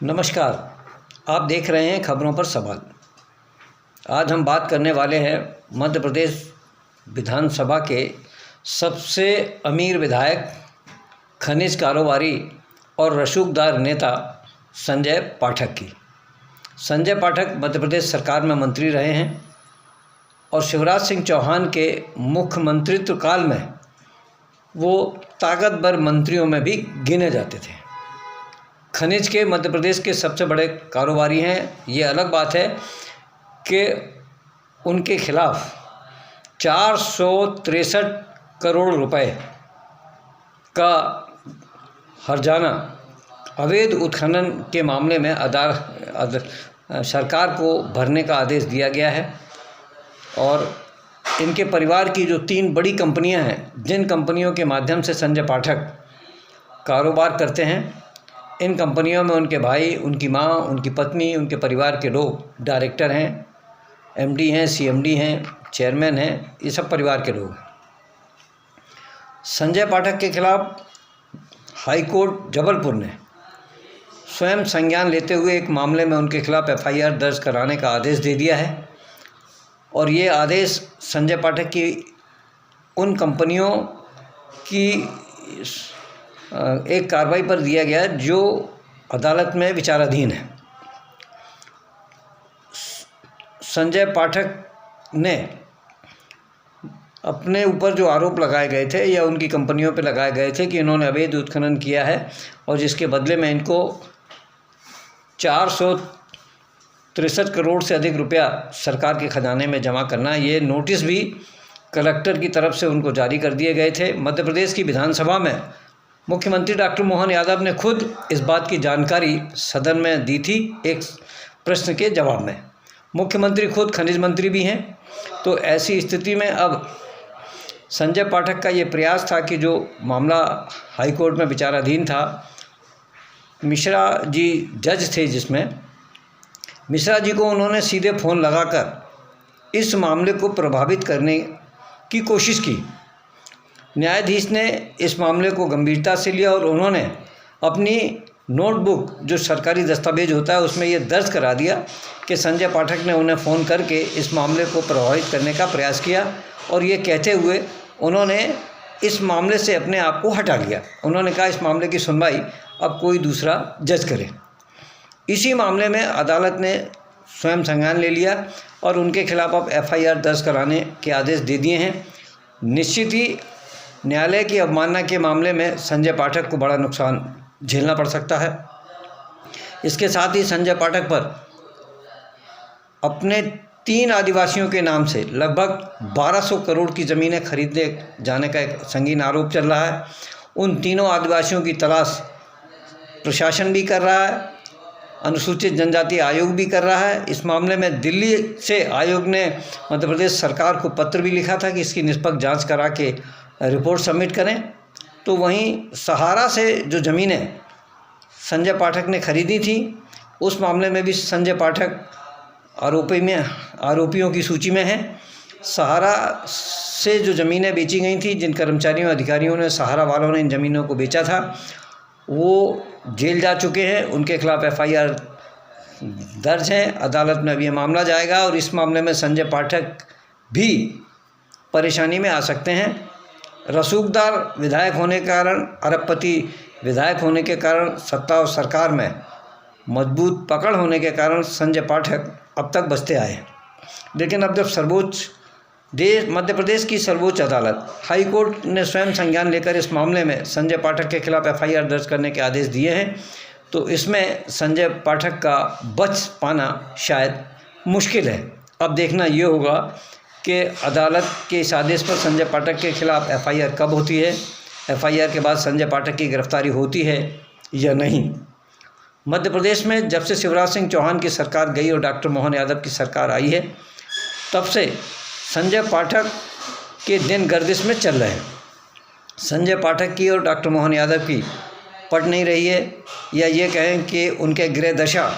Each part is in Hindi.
नमस्कार। आप देख रहे हैं खबरों पर सवाल। आज हम बात करने वाले हैं मध्य प्रदेश विधानसभा के सबसे अमीर विधायक, खनिज कारोबारी और रसूखदार नेता संजय पाठक की। संजय पाठक मध्य प्रदेश सरकार में मंत्री रहे हैं और शिवराज सिंह चौहान के मुख्यमंत्रित्व काल में वो ताकतवर मंत्रियों में भी गिने जाते थे। खनिज के मध्य प्रदेश के सबसे बड़े कारोबारी हैं। ये अलग बात है कि उनके खिलाफ 463 करोड़ रुपए का हर्जाना अवैध उत्खनन के मामले में सरकार को भरने का आदेश दिया गया है। और इनके परिवार की जो 3 बड़ी कंपनियां हैं, जिन कंपनियों के माध्यम से संजय पाठक कारोबार करते हैं, इन कंपनियों में उनके भाई, उनकी माँ, उनकी पत्नी, उनके परिवार के लोग डायरेक्टर हैं, एमडी हैं, सीएमडी हैं, चेयरमैन हैं। ये सब परिवार के लोग हैं। संजय पाठक के खिलाफ हाई कोर्ट जबलपुर ने स्वयं संज्ञान लेते हुए एक मामले में उनके खिलाफ एफआईआर दर्ज कराने का आदेश दे दिया है। और ये आदेश संजय पाठक की उन कंपनियों की एक कार्रवाई पर दिया गया है जो अदालत में विचाराधीन है। संजय पाठक ने अपने ऊपर जो आरोप लगाए गए थे या उनकी कंपनियों पर लगाए गए थे कि इन्होंने अवैध उत्खनन किया है और जिसके बदले में इनको 463 करोड़ से अधिक रुपया सरकार के खजाने में जमा करना, ये नोटिस भी कलेक्टर की तरफ से उनको जारी कर दिए गए थे। मध्य प्रदेश की विधानसभा में मुख्यमंत्री डॉक्टर मोहन यादव ने खुद इस बात की जानकारी सदन में दी थी एक प्रश्न के जवाब में। मुख्यमंत्री खुद खनिज मंत्री भी हैं। तो ऐसी स्थिति में अब संजय पाठक का ये प्रयास था कि जो मामला हाई कोर्ट में विचाराधीन था, मिश्रा जी जज थे, जिसमें मिश्रा जी को उन्होंने सीधे फ़ोन लगाकर इस मामले को प्रभावित करने की कोशिश की। न्यायाधीश ने इस मामले को गंभीरता से लिया और उन्होंने अपनी नोटबुक, जो सरकारी दस्तावेज होता है, उसमें ये दर्ज करा दिया कि संजय पाठक ने उन्हें फ़ोन करके इस मामले को प्रभावित करने का प्रयास किया। और ये कहते हुए उन्होंने इस मामले से अपने आप को हटा लिया। उन्होंने कहा इस मामले की सुनवाई अब कोई दूसरा जज करे। इसी मामले में अदालत ने स्वयं संज्ञान ले लिया और उनके खिलाफ अब एफआईआर दर्ज कराने के आदेश दे दिए हैं। निश्चित ही न्यायालय की अवमानना के मामले में संजय पाठक को बड़ा नुकसान झेलना पड़ सकता है। इसके साथ ही संजय पाठक पर अपने 3 आदिवासियों के नाम से लगभग 1200 करोड़ की ज़मीनें खरीदने जाने का एक संगीन आरोप चल रहा है। उन तीनों आदिवासियों की तलाश प्रशासन भी कर रहा है, अनुसूचित जनजाति आयोग भी कर रहा है। इस मामले में दिल्ली से आयोग ने मध्य प्रदेश सरकार को पत्र भी लिखा था कि इसकी निष्पक्ष जांच करा के रिपोर्ट सबमिट करें। तो वहीं सहारा से जो ज़मीनें संजय पाठक ने खरीदी थी, उस मामले में भी संजय पाठक आरोपियों की सूची में हैं। सहारा से जो ज़मीनें बेची गई थी, जिन कर्मचारियों अधिकारियों ने, सहारा वालों ने इन ज़मीनों को बेचा था, वो जेल जा चुके हैं। उनके खिलाफ एफआईआर दर्ज है। अदालत में अभी यह मामला जाएगा और इस मामले में संजय पाठक भी परेशानी में आ सकते हैं। रसूखदार विधायक होने के कारण, अरबपति विधायक होने के कारण, सत्ता और सरकार में मजबूत पकड़ होने के कारण संजय पाठक अब तक बचते आए हैं। लेकिन अब जब मध्य प्रदेश की सर्वोच्च अदालत हाई कोर्ट ने स्वयं संज्ञान लेकर इस मामले में संजय पाठक के खिलाफ एफआईआर दर्ज करने के आदेश दिए हैं, तो इसमें संजय पाठक का बच पाना शायद मुश्किल है। अब देखना ये होगा कि अदालत के इस आदेश पर संजय पाठक के खिलाफ एफआईआर कब होती है, एफआईआर के बाद संजय पाठक की गिरफ्तारी होती है या नहीं। मध्य प्रदेश में जब से शिवराज सिंह चौहान की सरकार गई और डॉक्टर मोहन यादव की सरकार आई है, तब से संजय पाठक के दिन गर्दिश में चल रहे हैं। संजय पाठक की और डॉक्टर मोहन यादव की पट नहीं रही है, या ये कहें कि उनके गृह दशा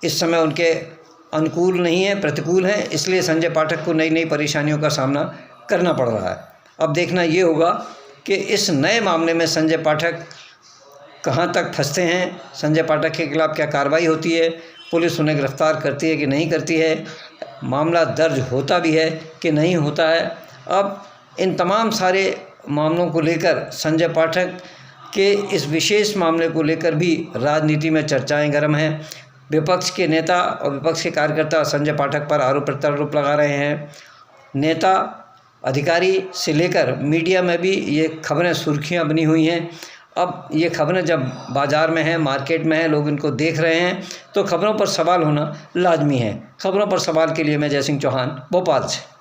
इस समय उनके अनुकूल नहीं है, प्रतिकूल है। इसलिए संजय पाठक को नई नई परेशानियों का सामना करना पड़ रहा है। अब देखना ये होगा कि इस नए मामले में संजय पाठक कहाँ तक फंसते हैं, संजय पाठक के खिलाफ़ क्या कार्रवाई होती है, पुलिस उन्हें गिरफ़्तार करती है कि नहीं करती है, मामला दर्ज होता भी है कि नहीं होता है। अब इन तमाम सारे मामलों को लेकर, संजय पाठक के इस विशेष मामले को लेकर भी राजनीति में चर्चाएं गर्म हैं। विपक्ष के नेता और विपक्ष के कार्यकर्ता संजय पाठक पर आरोप प्रत्यारोप लगा रहे हैं। नेता, अधिकारी से लेकर मीडिया में भी ये खबरें सुर्खियां बनी हुई हैं। अब ये खबरें जब बाज़ार में हैं, मार्केट में हैं, लोग इनको देख रहे हैं, तो खबरों पर सवाल होना लाजमी है। खबरों पर सवाल के लिए मैं जय सिंह चौहान, भोपाल से।